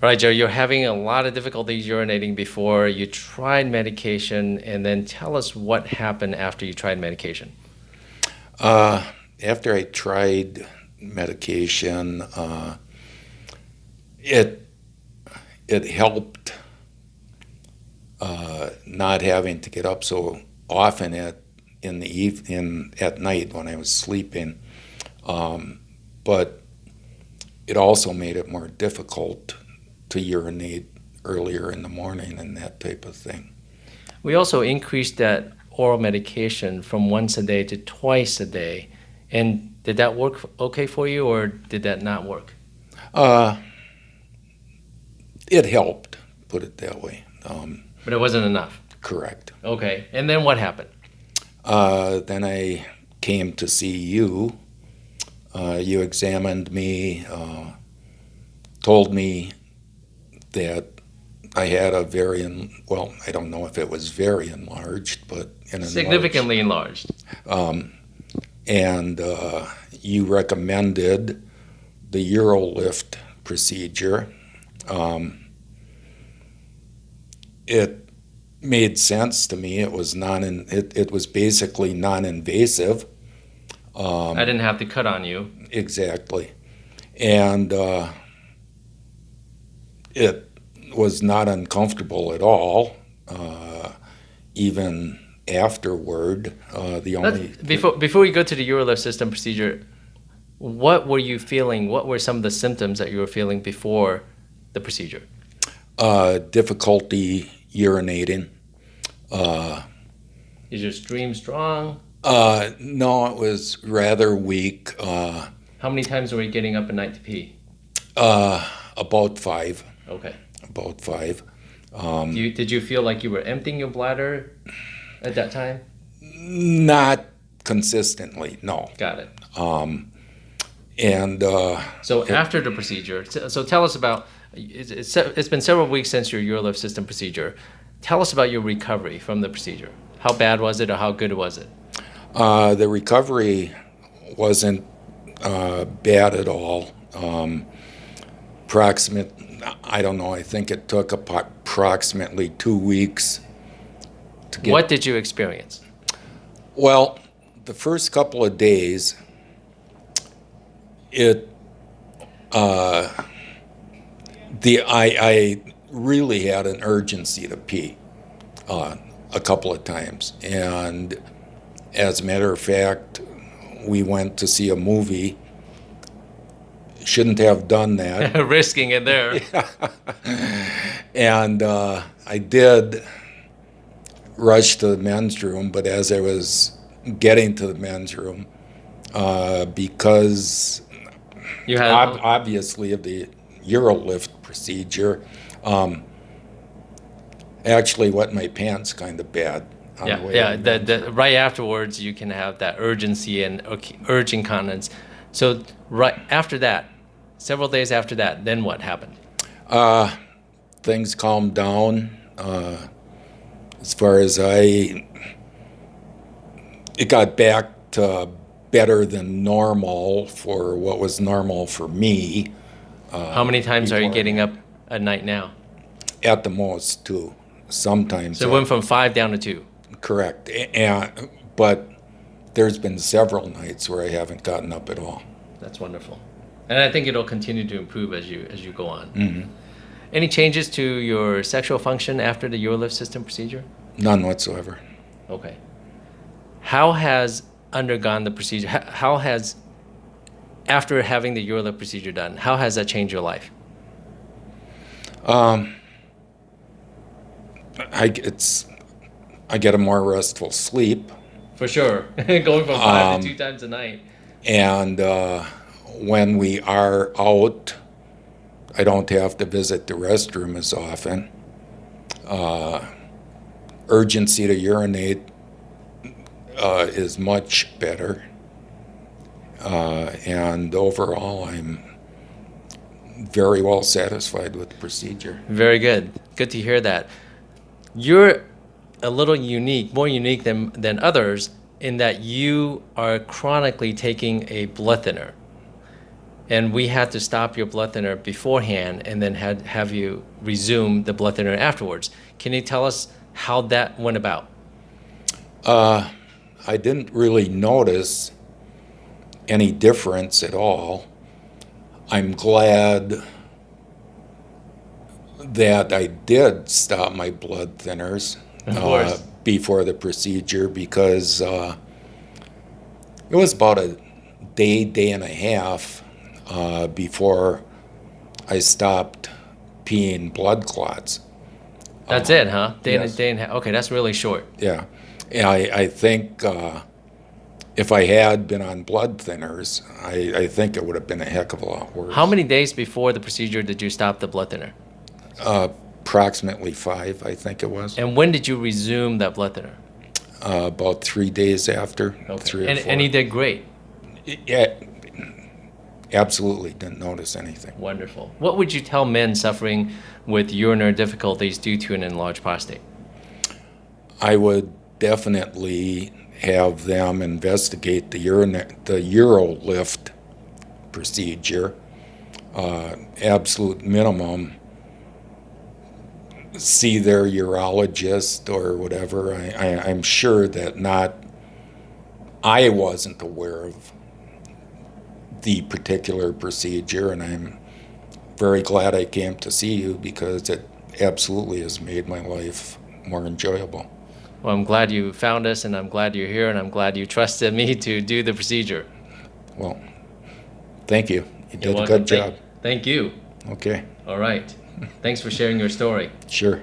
right, Joe, you're having a lot of difficulties urinating before you tried medication, and then tell us what happened after you tried medication. After I tried medication, it helped not having to get up so often at night when I was sleeping, but it also made it more difficult to urinate earlier in the morning and that type of thing. We also increased that oral medication from once a day to twice a day. And did that work okay for you, or did that not work? It helped, put it that way. But it wasn't enough. Correct. Okay. And then what happened? Then I came to see you. You examined me, told me that I had a I don't know if it was very enlarged, but Significantly enlarged. And you recommended the UroLift procedure. It made sense to me. It was it was basically non-invasive. I didn't have to cut on you. Exactly. And it was not uncomfortable at all, even afterward. Before we go to the UroLift system procedure, what were you feeling? What were some of the symptoms that you were feeling before the procedure? Difficulty urinating. Is your stream strong? No, it was rather weak. How many times were you getting up at night to pee? About 5. Okay. About 5. Did you feel like you were emptying your bladder at that time? Not consistently, no. Got it. So after the procedure, so tell us about, it's been several weeks since your UroLift system procedure. Tell us about your recovery from the procedure. How bad was it, or how good was it? The recovery wasn't bad at all. I don't know, I think it took approximately 2 weeks to get... What did you experience? Well, the first couple of days, I really had an urgency to pee a couple of times. And as a matter of fact, we went to see a movie. Shouldn't have done that. Risking it there. And I did rush to the men's room, but as I was getting to the men's room, because you had obviously of the UroLift procedure, actually wet my pants kind of bad. Right afterwards, you can have that urgency and urge incontinence. So right after that, several days after that, then what happened? Things calmed down. As far as it got back to better than normal for what was normal for me. How many times are you getting up at night now? At the most 2. Sometimes. So it went from 5 down to 2. Correct. But there's been several nights where I haven't gotten up at all. That's wonderful. And I think it'll continue to improve as you go on. Mm-hmm. Any changes to your sexual function after the UroLift system procedure? None whatsoever. Okay. How has undergone the procedure, after having the UroLift procedure done, how has that changed your life? I get a more restful sleep. For sure. Going from 5 to 2 times a night. And when we are out, I don't have to visit the restroom as often. Urgency to urinate is much better. And overall, I'm very well satisfied with the procedure. Very good. Good to hear that. You're a little unique, more unique than others, in that you are chronically taking a blood thinner. and we had to stop your blood thinner beforehand and then have you resume the blood thinner afterwards. Can you tell us how that went about? I didn't really notice any difference at all. I'm glad that I did stop my blood thinners before the procedure, because it was about a day and a half before I stopped peeing blood clots. That's it, huh? Day yes. and a half. Okay, that's really short. Yeah. And I think if I had been on blood thinners, I think it would have been a heck of a lot worse. How many days before the procedure did you stop the blood thinner? Approximately 5, I think it was. And when did you resume that blood thinner? About 3 days after. Okay. 3 or 4. And you did great. Yeah, absolutely didn't notice anything. Wonderful. What would you tell men suffering with urinary difficulties due to an enlarged prostate? I would definitely have them investigate the UroLift procedure. Absolute minimum, see their urologist or whatever. I'm sure that I wasn't aware of the particular procedure, and I'm very glad I came to see you, because it absolutely has made my life more enjoyable. Well, I'm glad you found us, and I'm glad you're here, and I'm glad you trusted me to do the procedure. Well, thank you. You did You're a welcome. good job. Thank you. Okay. All right. Thanks for sharing your story. Sure.